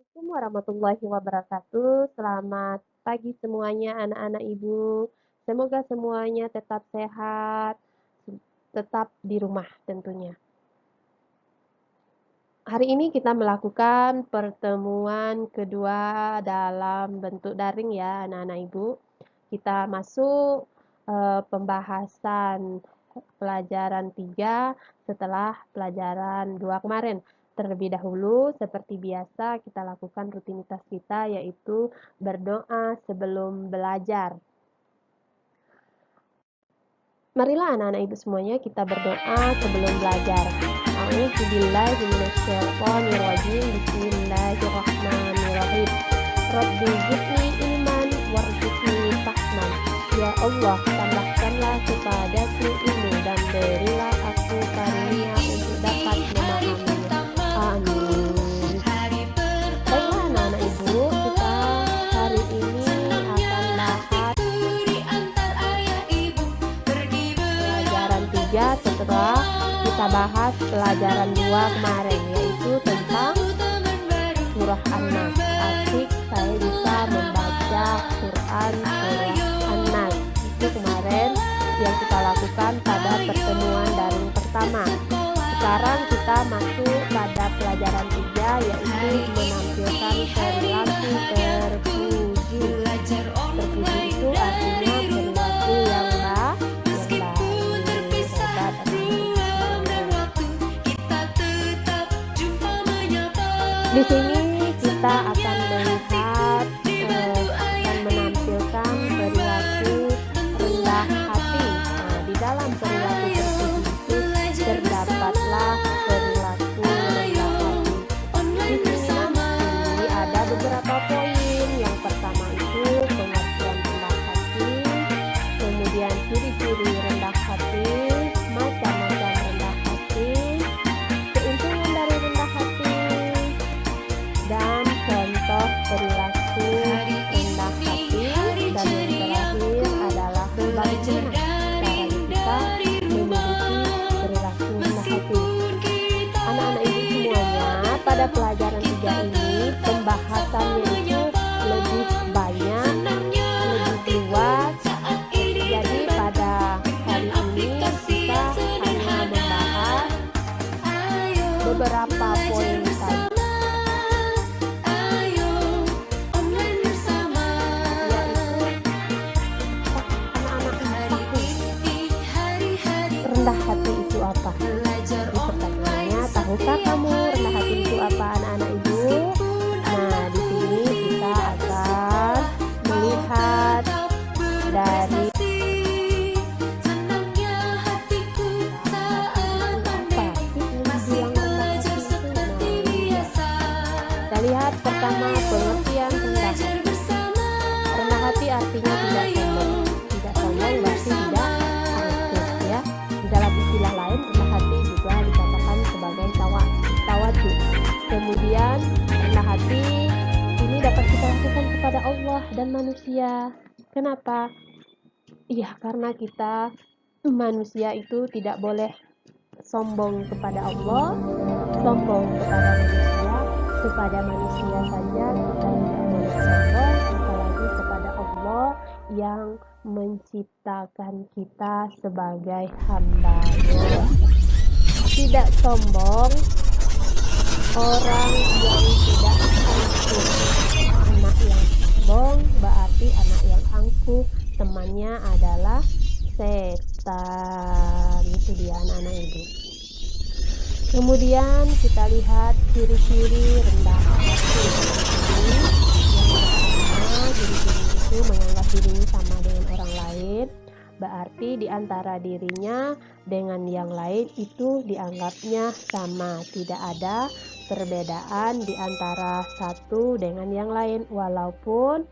Assalamualaikum warahmatullahi wabarakatuh. Selamat pagi semuanya anak-anak ibu. Semoga semuanya tetap sehat, tetap di rumah tentunya. Hari ini kita melakukan pertemuan kedua dalam bentuk daring ya anak-anak ibu. Kita masuk pembahasan pelajaran 3 setelah pelajaran 2 kemarin. Terlebih dahulu, seperti biasa, kita lakukan rutinitas kita, yaitu berdoa sebelum belajar. Marilah anak-anak ibu semuanya kita berdoa sebelum belajar. A'udzubillahiminasyaitonirrajim. Bismillahirrahmanirrahim. Rabbi zidni ilman warzuqni fahman. Ya Allah, tambahkanlah kepadaku ilmu dan berilah aku karunia untuk dapat memahaminya. Amin. Baiklah anak-anak ibu, kita hari ini akan bahas pelajaran 3 setelah kita bahas pelajaran 2 kemarin, yaitu tentang surah An-Nas. Asik saya bisa membaca Quran surah An-Nas. Itu kemarin yang kita lakukan pada pertemuan daring pertama. Sekarang kita masuk pada pelajaran 3, yaitu menampilkan perilaku terpuji. Terpuji itu artinya perilaku yang baik. Di sini kita akan melihat akan menampilkan perilaku rendah hati. Nah, di dalam perilaku terpuji itu terdapatlah perilaku rendah hati. Di sini ada beberapa poin. Yang pertama itu pengertian rendah hati, kemudian ciri-ciri rendah hati, macam-macam rendah hati, keuntungan dari rendah hati, dan contoh perilaku rendah hati. Dan yang terakhir adalah bagaimana cara kita memiliki perilaku rendah hati. Anak-anak ibu semuanya, pada pelajaran 3 ini pembahasannya itu lebih banyak, lebih luas. Jadi pada hari ini kita hanya membahas beberapa poin saja. Rendah hati itu apa? Jadi pertanyaannya, tahukah kamu rendah hati itu apa anak-anak ibu? Nah, di sini kita akan melihat dari kita lihat pertama pengertian rendah hati. Rendah hati artinya tidak sombong. Tidak sombong berarti tidak arrogant ya. Di dalam istilah lain, rendah hati juga dikatakan sebagai tawadhu. Kemudian rendah hati ini dapat kita lakukan kepada Allah dan manusia. Kenapa? Iya, karena kita manusia itu tidak boleh sombong kepada Allah, sombong kepada manusia saja kita tidak boleh sombong, apalagi kepada Allah yang menciptakan kita sebagai hamba-Nya. Tidak sombong orang yang tidak angkuh. Anak yang sombong berarti anak yang angkuh, temannya adalah setan. Itu dia anak-anak ibu. Kemudian kita lihat ciri-ciri rendah hati. Yang pertama, ciri-ciri itu menganggap dirinya sama dengan orang lain. Berarti di antara dirinya dengan yang lain itu dianggapnya sama. Tidak ada perbedaan di antara satu dengan yang lain. Walaupun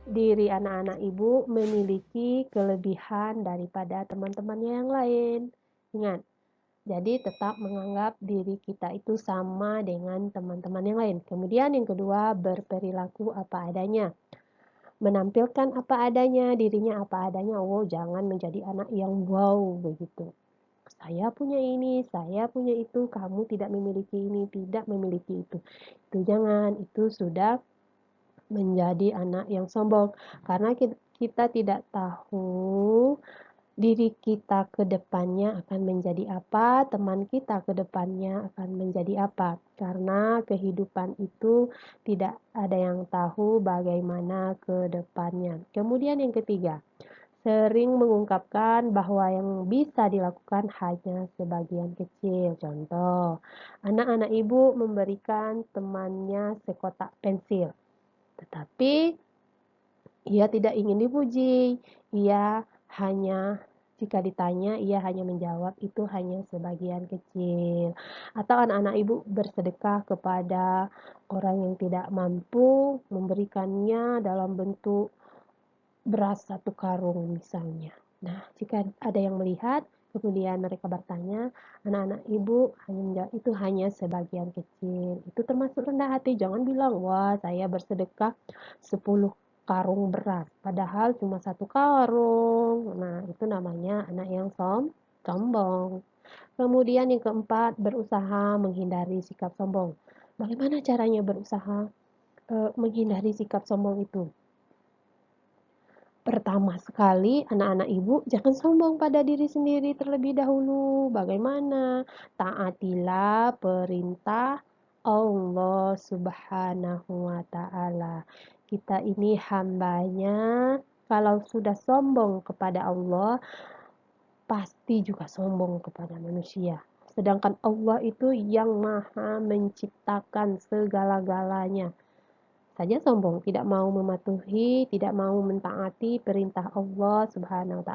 diri anak-anak ibu memiliki kelebihan daripada teman-temannya yang lain. Ingat, jadi tetap menganggap diri kita itu sama dengan teman-teman yang lain. Kemudian yang kedua, berperilaku apa adanya. Menampilkan apa adanya, dirinya apa adanya. Oh, jangan menjadi anak yang wow begitu. Saya punya ini, saya punya itu, kamu tidak memiliki ini, tidak memiliki itu. Itu jangan, itu sudah menjadi anak yang sombong. Karena kita tidak tahu diri kita ke depannya akan menjadi apa, teman kita ke depannya akan menjadi apa. Karena kehidupan itu tidak ada yang tahu bagaimana ke depannya. Kemudian yang ketiga, sering mengungkapkan bahwa yang bisa dilakukan hanya sebagian kecil. Contoh, anak-anak ibu memberikan temannya sekotak pensil, tetapi ia tidak ingin dipuji. Ia hanya jika ditanya, ia hanya menjawab itu hanya sebagian kecil. Atau anak-anak ibu bersedekah kepada orang yang tidak mampu, memberikannya dalam bentuk beras 1 karung misalnya. Nah, jika ada yang melihat, kemudian mereka bertanya, anak-anak ibu hanya menjawab, itu hanya sebagian kecil. Itu termasuk rendah hati. Jangan bilang, wah saya bersedekah 10 karung beras, padahal cuma 1 karung. Nah, itu namanya anak yang sombong. Kemudian yang keempat, berusaha menghindari sikap sombong. Bagaimana caranya berusaha menghindari sikap sombong itu? Pertama sekali, anak-anak ibu jangan sombong pada diri sendiri terlebih dahulu. Bagaimana? Taatilah perintah Allah Subhanahu wa Ta'ala. Kita ini hambanya, kalau sudah sombong kepada Allah, pasti juga sombong kepada manusia. Sedangkan Allah itu yang maha menciptakan segala-galanya saja sombong, tidak mau mematuhi, tidak mau mentaati perintah Allah Subhanahu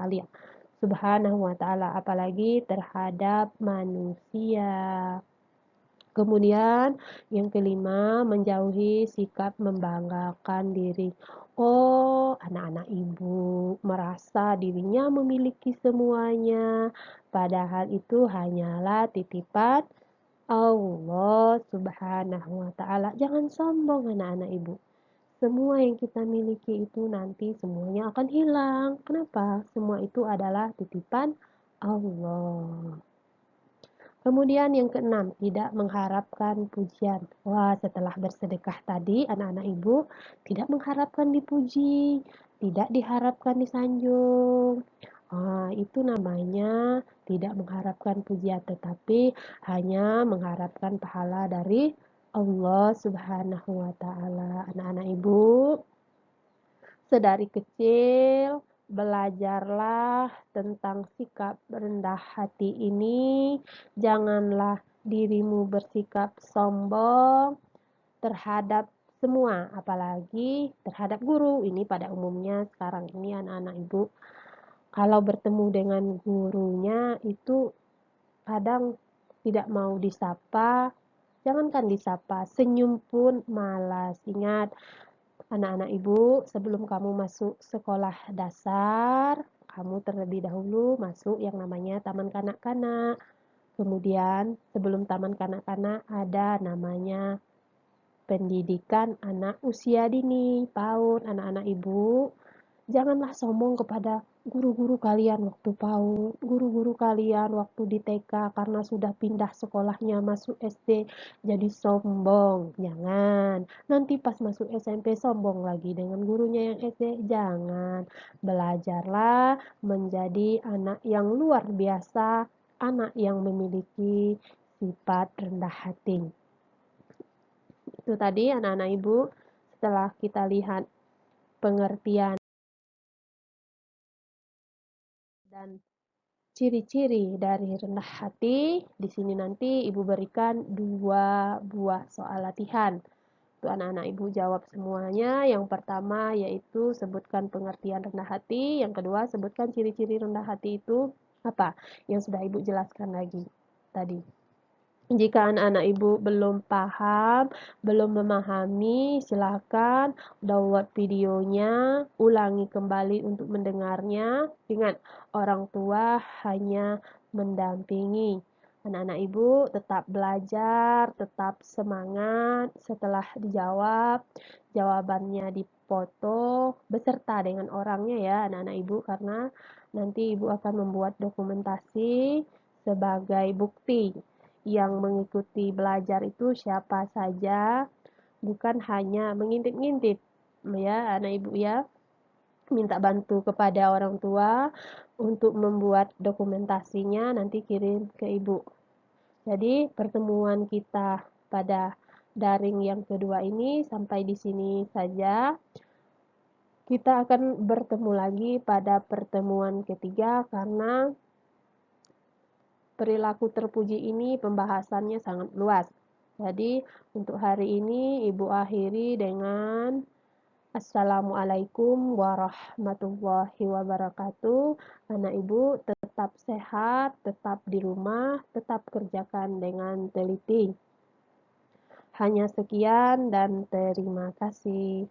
wa Ta'ala, apalagi terhadap manusia. Kemudian yang kelima, menjauhi sikap membanggakan diri. Oh, anak-anak ibu merasa dirinya memiliki semuanya, padahal itu hanyalah titipan Allah Subhanahu wa Ta'ala. Jangan sombong, anak-anak ibu. Semua yang kita miliki itu nanti semuanya akan hilang. Kenapa? Semua itu adalah titipan Allah. Kemudian yang keenam, tidak mengharapkan pujian. Wah, setelah bersedekah tadi, anak-anak ibu tidak mengharapkan dipuji, tidak diharapkan disanjung. Itu namanya tidak mengharapkan pujian, tetapi hanya mengharapkan pahala dari Allah Subhanahu wa Ta'ala. Anak-anak ibu, sedari kecil belajarlah tentang sikap rendah hati ini. Janganlah dirimu bersikap sombong terhadap semua, apalagi terhadap guru. Ini pada umumnya sekarang ini anak-anak ibu kalau bertemu dengan gurunya itu kadang tidak mau disapa. Jangankan disapa, senyum pun malas. Ingat, anak-anak ibu, sebelum kamu masuk sekolah dasar, kamu terlebih dahulu masuk yang namanya taman kanak-kanak. Kemudian sebelum taman kanak-kanak ada namanya pendidikan anak usia dini, PAUD. Anak-anak ibu, janganlah sombong kepada guru-guru kalian waktu PAUD, guru-guru kalian waktu di TK karena sudah pindah sekolahnya masuk SD jadi sombong. Jangan. Nanti pas masuk SMP sombong lagi dengan gurunya yang SD. Jangan. Belajarlah menjadi anak yang luar biasa, anak yang memiliki sifat rendah hati. Itu tadi anak-anak ibu, setelah kita lihat pengertian dan ciri-ciri dari rendah hati, di sini nanti Ibu berikan 2 buah soal latihan. Untuk anak-anak Ibu jawab semuanya. Yang pertama yaitu sebutkan pengertian rendah hati. Yang kedua sebutkan ciri-ciri rendah hati itu apa? Yang sudah Ibu jelaskan lagi tadi. Jika anak-anak ibu belum paham, belum memahami, silakan download videonya, ulangi kembali untuk mendengarnya. Ingat, orang tua hanya mendampingi. Anak-anak ibu tetap belajar, tetap semangat. Setelah dijawab, jawabannya dipoto beserta dengan orangnya ya anak-anak ibu, karena nanti ibu akan membuat dokumentasi sebagai bukti. Yang mengikuti belajar itu siapa saja, bukan hanya mengintip-ngintip ya anak ibu ya. Minta bantu kepada orang tua untuk membuat dokumentasinya, nanti kirim ke ibu. Jadi pertemuan kita pada daring yang kedua ini sampai di sini saja. Kita akan bertemu lagi pada pertemuan ketiga karena perilaku terpuji ini pembahasannya sangat luas. Jadi untuk hari ini Ibu akhiri dengan Assalamualaikum warahmatullahi wabarakatuh. Anak ibu tetap sehat, tetap di rumah, tetap kerjakan dengan teliti. Hanya sekian dan terima kasih.